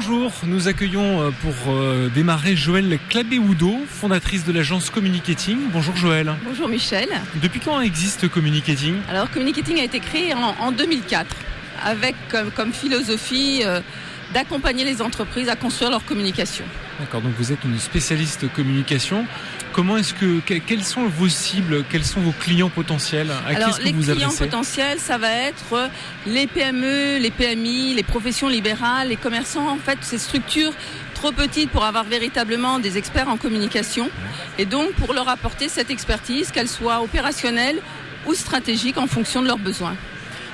bonjour, nous accueillons pour démarrer Joëlle Clabé-Oudo, fondatrice de l'agence Communicating. Bonjour Joëlle. Bonjour Michel. Depuis quand existe Communicating ? Alors Communicating a été créé en 2004 avec comme philosophie d'accompagner les entreprises à construire leur communication. D'accord, donc vous êtes une spécialiste communication. Quelles sont vos cibles, quels sont vos clients potentiels ? Alors les clients potentiels, ça va être les PME, les PMI, les professions libérales, les commerçants, en fait, ces structures trop petites pour avoir véritablement des experts en communication. Et donc pour leur apporter cette expertise, qu'elle soit opérationnelle ou stratégique en fonction de leurs besoins.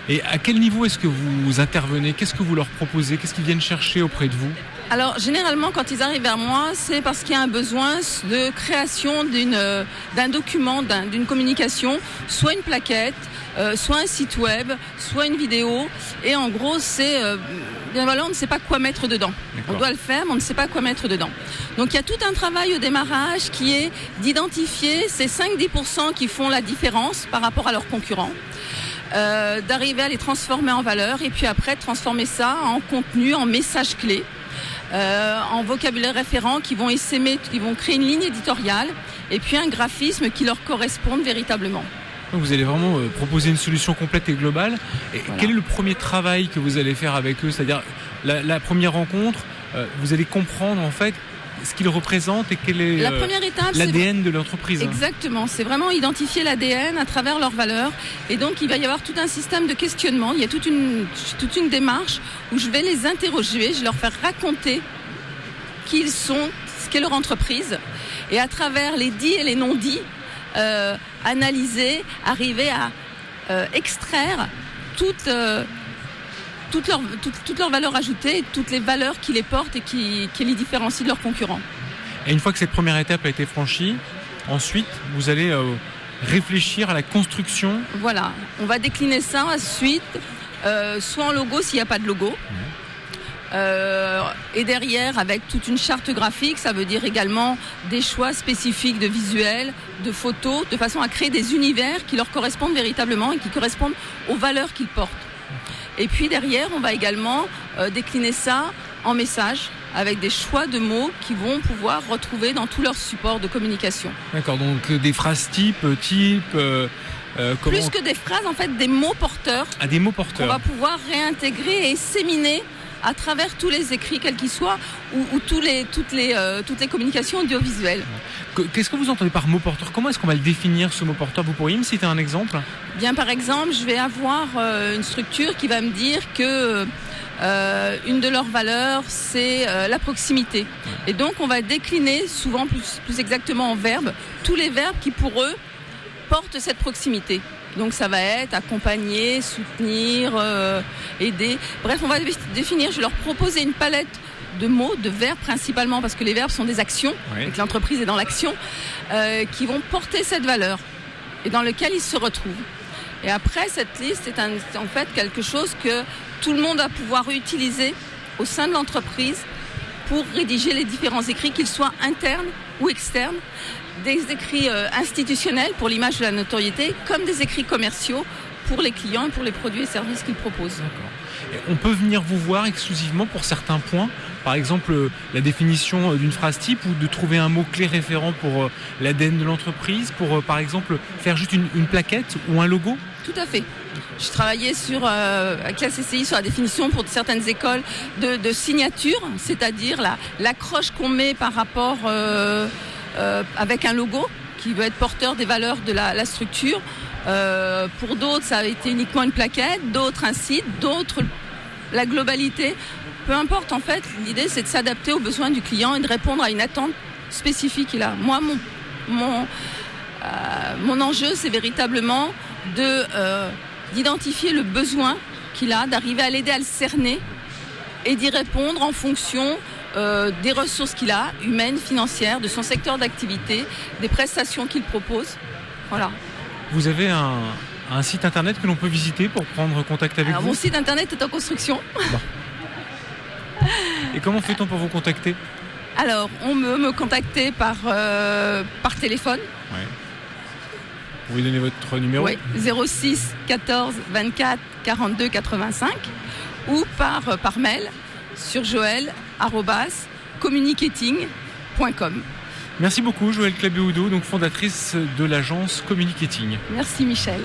Et à quel niveau est-ce que vous intervenez ? Qu'est-ce que vous leur proposez ? Qu'est-ce qu'ils viennent chercher auprès de vous ? Alors généralement quand ils arrivent vers moi, c'est parce qu'il y a un besoin de création d'un document, d'une communication, soit une plaquette, soit un site web, soit une vidéo. Et en gros on ne sait pas quoi mettre dedans. D'accord. On doit le faire, mais on ne sait pas quoi mettre dedans. Donc il y a tout un travail au démarrage qui est d'identifier ces 5-10% qui font la différence par rapport à leurs concurrents. D'arriver à les transformer en valeur et puis après de transformer ça en contenu, en messages clés, en vocabulaire référent qui vont créer une ligne éditoriale et puis un graphisme qui leur corresponde véritablement. Vous allez vraiment proposer une solution complète et globale. Et voilà. Quel est le premier travail que vous allez faire avec eux ? C'est-à-dire la première rencontre, vous allez comprendre en fait ce qu'ils représentent et quel est la première étape, l'ADN de l'entreprise. Exactement, c'est vraiment identifier l'ADN à travers leurs valeurs. Et donc il va y avoir tout un système de questionnement. Il y a toute une démarche où je vais les interroger, je vais leur faire raconter qui ils sont, ce qu'est leur entreprise. Et à travers les dits et les non-dits, analyser, arriver à extraire toutes leurs valeurs ajoutées et toutes les valeurs qui les portent et qui les différencient de leurs concurrents. Et une fois que cette première étape a été franchie, ensuite, vous allez réfléchir à la construction. Voilà, on va décliner ça ensuite, soit en logo s'il n'y a pas de logo. Et derrière, avec toute une charte graphique, ça veut dire également des choix spécifiques de visuels, de photos, de façon à créer des univers qui leur correspondent véritablement et qui correspondent aux valeurs qu'ils portent. Et puis derrière, on va également décliner ça en messages avec des choix de mots qu'ils vont pouvoir retrouver dans tous leurs supports de communication. D'accord, donc des phrases type. Plus que des phrases, en fait, des mots porteurs. Ah, des mots porteurs. On va pouvoir réintégrer et séminer à travers tous les écrits, quels qu'ils soient, ou toutes les communications audiovisuelles. Qu'est-ce que vous entendez par mot porteur ? Comment est-ce qu'on va le définir, ce mot porteur ? Vous pourriez me citer un exemple ? Bien, par exemple, je vais avoir une structure qui va me dire que une de leurs valeurs, c'est la proximité. Et donc, on va décliner, souvent plus exactement en verbes, tous les verbes qui, pour eux, portent cette proximité. Donc ça va être accompagner, soutenir, aider. Bref, on va définir, je vais leur proposer une palette de mots, de verbes principalement, parce que les verbes sont des actions, et que l'entreprise est dans l'action, qui vont porter cette valeur et dans lequel ils se retrouvent. Et après, cette liste est en fait quelque chose que tout le monde va pouvoir utiliser au sein de l'entreprise pour rédiger les différents écrits, qu'ils soient internes ou externes, des écrits institutionnels pour l'image de la notoriété, comme des écrits commerciaux pour les clients et pour les produits et services qu'ils proposent. D'accord. Et on peut venir vous voir exclusivement pour certains points, par exemple la définition d'une phrase type ou de trouver un mot-clé référent pour l'ADN de l'entreprise, pour par exemple faire juste une plaquette ou un logo ? Tout à fait. Je travaillais avec la CCI sur la définition pour certaines écoles de signature, c'est-à-dire l'accroche qu'on met par rapport avec un logo qui veut être porteur des valeurs de la structure. Pour d'autres, ça a été uniquement une plaquette, d'autres un site, d'autres la globalité. Peu importe, en fait, l'idée c'est de s'adapter aux besoins du client et de répondre à une attente spécifique qu'il a. Moi, mon enjeu, c'est véritablement d'identifier le besoin qu'il a, d'arriver à l'aider à le cerner et d'y répondre en fonction des ressources qu'il a, humaines, financières, de son secteur d'activité, des prestations qu'il propose. Voilà. Vous avez un site internet que l'on peut visiter pour prendre contact avec vous ? Mon site internet est en construction. Bon. Et comment fait-on pour vous contacter ? Alors, on peut me contacter par téléphone. Ouais. Vous pouvez donner votre numéro ? Oui, 06 14 24 42 85 ou par mail sur joël@communicating.com. Merci beaucoup Joëlle Clabéoudo, donc fondatrice de l'agence Communicating. Merci Michel.